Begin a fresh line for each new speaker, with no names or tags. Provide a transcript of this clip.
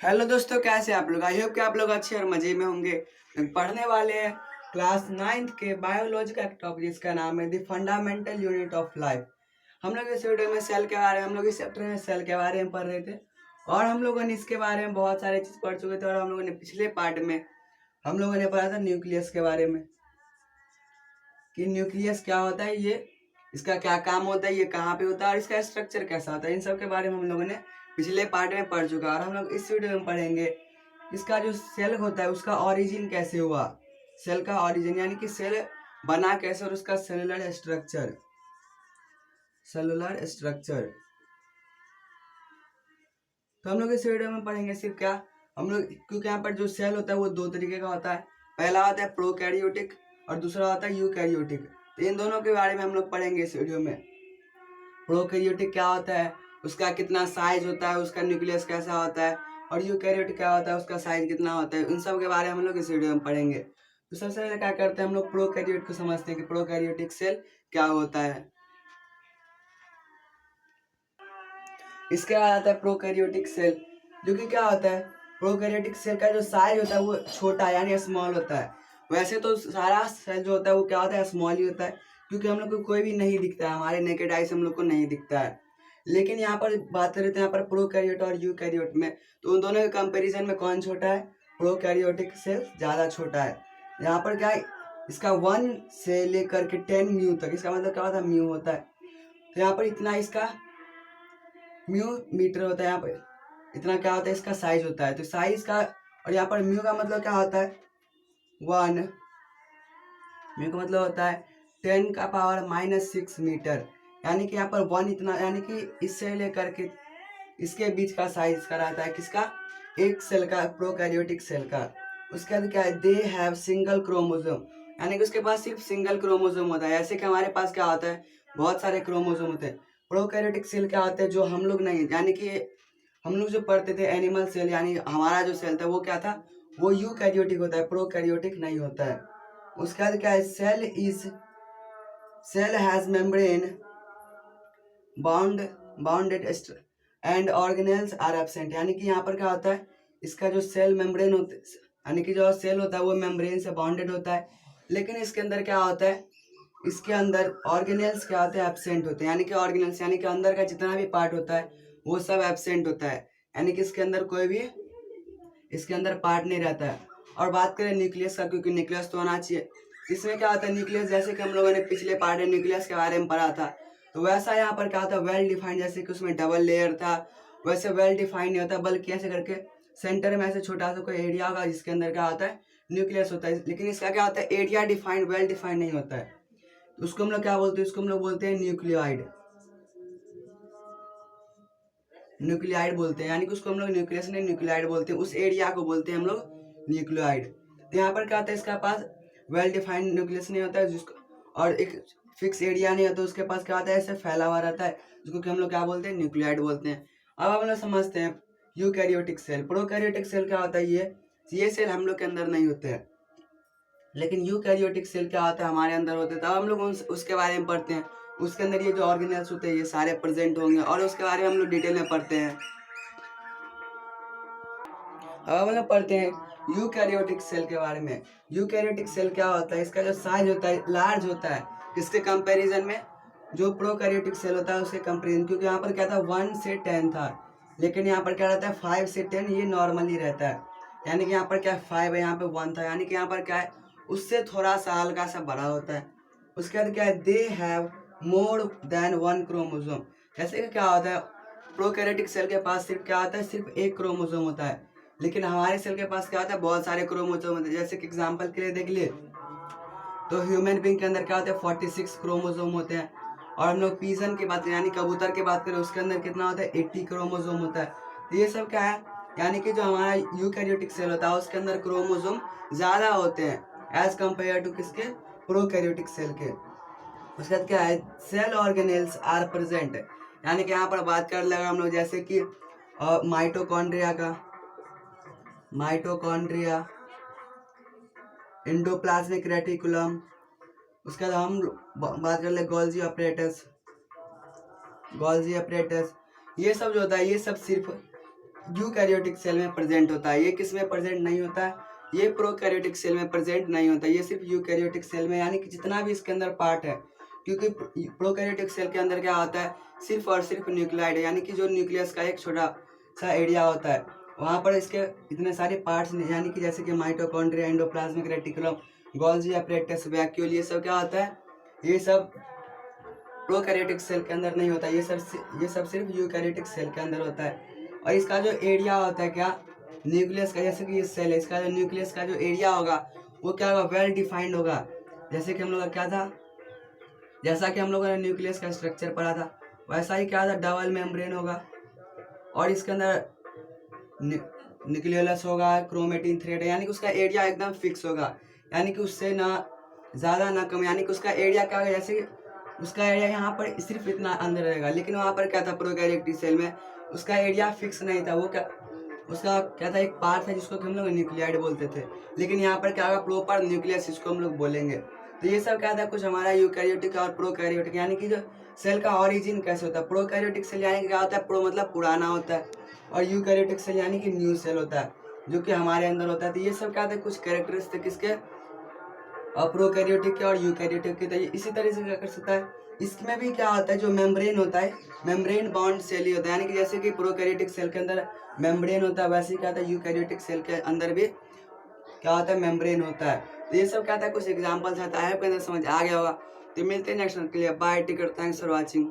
Hello दोस्तों, कैसे आप लोग? आई होप कि आप लोग अच्छे और मजे में होंगे। पढ़ने वाले हैं क्लास 9th के बायोलॉजी का एक टॉपिक जिसका नाम है the fundamental unit of life. हम लोग इस वीडियो में सेल के बारे में हम लोग इस चैप्टर में सेल के बारे में पढ़ रहे थे और हम लोगों ने इसके बारे में बहुत सारे चीज़ पढ़ चुके थे। और हम लोगों ने पिछले पार्ट में हम लोगों ने पढ़ा था न्यूक्लियस के बारे में कि न्यूक्लियस क्या होता है, ये इसका क्या काम होता है, ये कहाँ पे होता है और इसका स्ट्रक्चर कैसा होता है। इन सब के बारे में हम लोगों ने पिछले पार्ट में पढ़ चुका है और हम लोग इस वीडियो में पढ़ेंगे इसका जो सेल होता है उसका ओरिजिन कैसे हुआ, सेल का ओरिजिन यानी कि सेल बना कैसे और उसका सेलुलर स्ट्रक्चर। तो हम लोग इस वीडियो में पढ़ेंगे सिर्फ क्या हम लोग, क्योंकि यहाँ पर जो सेल होता है वो दो तरीके का होता है। पहला होता है प्रोकैरियोटिक और दूसरा होता है यूकैरियोटिक। तो इन दोनों के बारे में हम लोग पढ़ेंगे इस वीडियो में। प्रोकैरियोटिक क्या होता है, उसका कितना साइज होता है, उसका न्यूक्लियस कैसा होता है, और यूकैरियोटिक क्या होता है, उसका साइज कितना होता है। इन सब के बारे में हम लोग इस वीडियो में पढ़ेंगे। तो सबसे पहले क्या करते हैं, हम लोग प्रोकैरियोट को समझते हैं कि प्रोकैरियोटिक सेल क्या होता है। इसके बाद आता है प्रोकैरियोटिक सेल, जो कि क्या होता है, प्रोकैरियोटिक सेल का जो साइज होता है वो छोटा यानी स्मॉल होता है। वैसे तो सारा सेल जो होता है वो क्या होता है, स्मॉल ही होता है, क्योंकि हम लोग को कोई भी नहीं दिखता है, हमारे नेकेड आई से हम लोग को नहीं दिखता है। लेकिन यहाँ पर बात करें तो यहाँ पर प्रोकैरियोट और यूकैरियोट में, तो उन दोनों के कंपैरिजन में कौन छोटा है, प्रोकैरियोटिक सेल ज़्यादा छोटा है। यहाँ पर क्या है, इसका 1 से लेकर के 10 म्यू तक, इसका मतलब क्या होता है, म्यू होता है। तो यहाँ पर इतना इसका म्यू मीटर होता है, यहाँ पर इतना क्या होता है, इसका साइज होता है। तो साइज का, और यहाँ पर म्यू का मतलब क्या होता है, 1। म्यू का मतलब होता है 10⁻⁻6 मीटर, यानी कि यहाँ पर 1 इतना, यानी कि इससे लेकर के इसके बीच का साइज का रहता है किसका, एक सेल का, प्रोकैरियोटिक सेल का। उसके बाद क्या है, दे हैव सिंगल क्रोमोसोम, यानी कि उसके पास सिर्फ सिंगल क्रोमोसोम होता है। ऐसे कि हमारे पास क्या होता है, बहुत सारे क्रोमोसोम होते हैं। प्रोकैरियोटिक सेल क्या होते हैं, जो हम लोग नहीं, यानी कि हम लोग जो पढ़ते थे एनिमल सेल, यानी हमारा जो सेल था वो क्या था, वो यूकैरियोटिक होता है, प्रोकैरियोटिक नहीं होता है। उसके बाद क्या है, cell has membrane bounded and organelles are absent, यानी कि यहाँ पर क्या होता है, इसका जो सेल मेम्ब्रेन होता है, यानी कि जो सेल होता है वो मेम्ब्रेन से बाउंडेड होता है, लेकिन इसके अंदर क्या होता है, इसके अंदर ऑर्गेनेल्स क्या होते हैं, एब्सेंट होते हैं। यानी कि ऑर्गेनेल्स यानी कि अंदर का जितना भी पार्ट होता है वो सब एब्सेंट होता है, यानी कि इसके अंदर कोई भी इसके अंदर पार्ट नहीं रहता है। और बात करें न्यूक्लियस का, क्योंकि न्यूक्लियस तो होना चाहिए। इसमें क्या होता है, न्यूक्लियस जैसे कि हम लोगों ने पिछले पार्ट में न्यूक्लियस के बारे में पढ़ा था, तो वैसा यहाँ पर क्या होता है, वेल डिफाइंड, जैसे कि उसमें डबल लेयर था, वैसे वेल डिफाइंड नहीं होता, बल्कि ऐसे करके सेंटर में ऐसे छोटा सा कोई एरिया होगा जिसके अंदर क्या होता है, न्यूक्लियस होता है। लेकिन इसका क्या होता है, एरिया डिफाइंड, वेल डिफाइंड नहीं होता है। उसको हम लोग क्या बोलते हैं, उसको हम लोग बोलते हैं न्यूक्लियोइड। न्यूक्लियाइड बोलते हैं, यानी कि उसको हम लोग न्यूक्लियस नहीं, न्यूक्लियाइड बोलते हैं। उस एरिया को बोलते हैं हम लोग न्यूक्लियोइड। तो यहाँ पर क्या होता है, इसका पास वेल डिफाइंड न्यूक्लियस नहीं होता है, जिसको और एक फिक्स एरिया नहीं होता, उसके पास क्या होता है, ऐसे फैला हुआ रहता है, जिसको कि हम लोग क्या बोलते हैं, न्यूक्लियाइड बोलते हैं। अब हम लोग समझते हैं यूकैरियोटिक सेल। प्रोकैरियोटिक सेल क्या होता है, ये सेल हम लोग के अंदर नहीं होते हैं, लेकिन यूकैरियोटिक सेल क्या होता है, हमारे अंदर होते हैं। तब हम लोग उसके बारे में पढ़ते हैं। उसके अंदर ये जो ऑर्गेनेल्स होते हैं ये सारे प्रेजेंट होंगे और उसके बारे में हम लोग डिटेल में पढ़ते हैं। अब हम लोग पढ़ते हैं यूकैरियोटिक सेल के बारे में। यूकैरियोटिक सेल क्या होता है, इसका जो साइज होता है लार्ज होता है, किसके कंपैरिजन में, जो प्रोकैरियोटिक सेल होता है उसके कंपैरिजन। क्योंकि यहाँ पर क्या था, 1 से 10 था, लेकिन यहाँ पर क्या रहता है, 5 से 10 ये नॉर्मली रहता है। यानी कि यहाँ पर क्या 5 है, यहाँ पे 1 था, यानी कि यहाँ पर क्या है, उससे थोड़ा सा हल्का सा बड़ा होता है। उसके बाद क्या है, they have more than 1 chromosome. जैसे कि क्या होता है, प्रोकैरियोटिक सेल के पास सिर्फ क्या होता है, सिर्फ एक क्रोमोसोम होता है, लेकिन हमारे सेल के पास क्या होता है, बहुत सारे क्रोमोसोम होते हैं। जैसे कि एग्जांपल के लिए देख लिए तो ह्यूमन बीइंग के अंदर क्या होता है, 46 क्रोमोसोम होते हैं। और हम लोग पीजन की बात करें, यानी कबूतर की बात करें, उसके अंदर कितना होता है, 80 क्रोमोसोम होता है। तो ये सब क्या है, यानी कि जो हमारा यूकैरियोटिक सेल होता है उसके अंदर क्रोमोसोम ज़्यादा होते हैं एज कम्पेयर टू किसके, प्रोकैरियोटिक सेल के। उसके बाद क्या है, सेल ऑर्गेनेल्स आर प्रेजेंट, यानी कि यहाँ पर बात कर लगा हम लोग जैसे कि माइटोकॉन्ड्रिया का, माइटोकॉन्ड्रिया, एंडोप्लाज्मिक रेटिकुलम। उसके बाद हम बात कर ले गोल्जी अपरेटस। ये सब जो होता है ये सब सिर्फ यूकैरियोटिक सेल में प्रेजेंट होता है। ये किस में प्रेजेंट नहीं होता है? ये प्रोकैरियोटिक सेल में प्रेजेंट नहीं होता, ये सिर्फ यूकैरियोटिक सेल में, यानी कि जितना भी इसके अंदर पार्ट है, क्योंकि प्रोकैरियोटिक सेल के अंदर क्या होता है, सिर्फ और सिर्फ न्यूक्लियाइड है, यानी कि जो न्यूक्लियस का एक छोटा सा एरिया होता है, वहाँ पर इसके इतने सारे पार्ट्स, यानी कि जैसे कि mitochondria, endoplasmic reticulum, Golgi apparatus, vacuole, ये सब क्या होता है, ये सब प्रोकैरियोटिक सेल के अंदर नहीं होता, ये सब सिर्फ यूकैरियोटिक सेल के अंदर होता है। और इसका जो एरिया होता है क्या, न्यूक्लियस का, जैसे कि ये सेल है, इसका जो न्यूक्लियस का जो एरिया होगा वो क्या होगा, वेल डिफाइंड होगा। जैसे कि हम लोग का क्या था, जैसा कि हम लोगों ने न्यूक्लियस का स्ट्रक्चर पढ़ा था, वैसा ही क्या था, डबल मेम्ब्रेन होगा, और इसके अंदर न्यूक्लियस होगा, क्रोमेटिन थ्रेड है, यानी कि उसका एरिया एकदम फिक्स होगा, यानी कि उससे ना ज़्यादा ना कम, यानी कि उसका एरिया क्या होगा, जैसे उसका एरिया यहाँ पर सिर्फ इतना अंदर रहेगा, लेकिन वहाँ पर क्या था, प्रोकैरियोटिक सेल में उसका एरिया फिक्स नहीं था, वो क्या, उसका क्या था, एक पार्ट था जिसको कि हम लोग न्यूक्लियाइड बोलते थे, लेकिन यहाँ पर क्या होगा, प्रॉपर न्यूक्लियस इसको हम लोग बोलेंगे। तो ये सब क्या था, कुछ हमारा यूकैरियोटिक और प्रोकैरियोटिक, यानी कि जो सेल का ऑरिजिन कैसे होता है। प्रोकैरियोटिक सेल यानी कि क्या होता है, प्रो मतलब पुराना होता है, और यूकैरियोटिक सेल यानी कि न्यू सेल होता है, जो कि हमारे अंदर होता है। तो ये सब क्या था, कुछ कैरेक्टरिस्टिक किसके, और प्रोकैरियोटिक के और यूकैरियोटिक के। तो इसी तरह से क्या कर सकता है, इसमें भी क्या होता है, जो मेम्ब्रेन होता है, मेम्ब्रेन बाउंड सेल ही होता है, यानी कि जैसे कि प्रोकैरियोटिक सेल के अंदर मेम्ब्रेन होता है, वैसे ही क्या होता है, यूकैरियोटिक सेल के अंदर भी क्या होता है, मेम्ब्रेन होता है। तो ये सब क्या था, कुछ एग्जाम्पल्स आता है, आपके अंदर समझ आ गया होगा। तो मिलते हैं नेक्स्ट के लिए, bye, take care, thanks for watching.